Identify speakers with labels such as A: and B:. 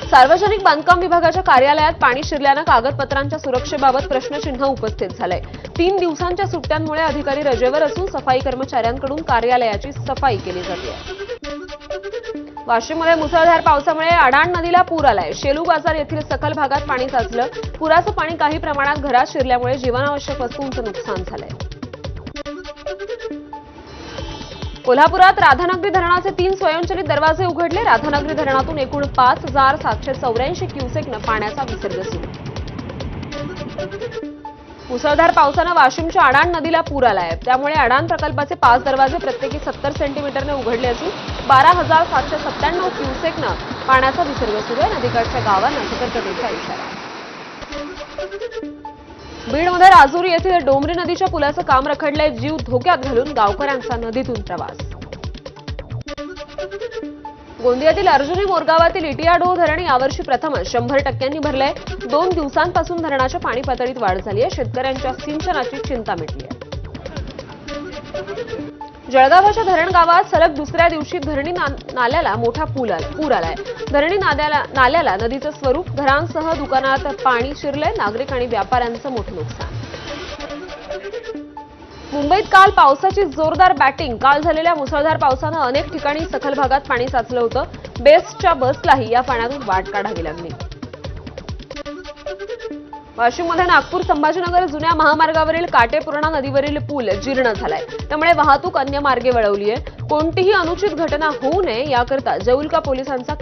A: सार्वजनिक बांधकाम विभागाच्या कार्यालयात पाणी शिरल्यानं कागदपत्रांच्या सुरक्षेबाबत प्रश्नचिन्ह उपस्थित झालंय। 3 दिवसांच्या सुट्ट्यांमुळे अधिकारी रजेवर असून सफाई कर्मचाऱ्यांकडून कार्यालयाची सफाई केली जाते। वाशिममध्ये मुसळधार पावसामुळे अडाण नदीला पूर आलाय। शेलू बाजार येथील सखल भागात पाणी साचलं। पुराचं पाणी काही प्रमाणात घरात शिरल्यामुळे जीवनावश्यक वस्तूंचं नुकसान झालंय। कोल्हापुरात राधानगरी धरणाचे 3 स्वयंचलित दरवाजे उघडले। राधानगरी धरणातून एकूण 5784 क्युसेकनं पाण्याचा विसर्ग सुरू। मुसळधार पावसानं वाशिमच्या अडाण नदीला पूर आलाय। त्यामुळे अडाण प्रकल्पाचे 5 दरवाजे प्रत्येकी 70 सेंटीमीटरने उघडले असून 12797 क्युसेकनं पाण्याचा विसर्ग सुरू आहे। नदीकाठच्या गावांना सतर्कतेचा इशारा। बीडमध्ये राजुरी येथील डोंबरी नदीच्या पुलाचं काम रखडलंय। जीव धोक्यात घालून गावकऱ्यांचा नदीतून प्रवास। गोंदियातील अर्जुनी मोरगावातील इटियाडोह धरण यावर्षी प्रथमच 100% भरलंय। 2 दिवसांपासून धरणाच्या पाणी पातळीत वाढ झाली आहे। शेतकऱ्यांच्या सिंचनाची चिंता मिटली आहे। जळगावच्या धरण गावात सलग दुसऱ्या दिवशी धरणी नाल्याला मोठा पूर आलाय। धरणी नाल्याला नदीचं स्वरूप, घरांसह दुकानात पाणी शिरलंय। नागरिक आणि व्यापाऱ्यांचं मोठं नुकसान। मुंबईत काल पावसाची जोरदार बॅटिंग। काल झालेल्या मुसळधार पावसानं अनेक ठिकाणी सखल भागात पाणी साचलं होतं। बेस्टच्या बसलाही या पाण्यातून वाट काढावी लागली। वाशिममध्ये नागपूर संभाजीनगर जुन्या महामार्गावरील काटेपूर्णा नदीवरील पूल जीर्ण झालाय। त्यामुळे वाहतूक अन्य मार्गे वळवली आहे। कोणतीही अनुचित घटना होऊ नये याकरता जौलका पोलिसांचा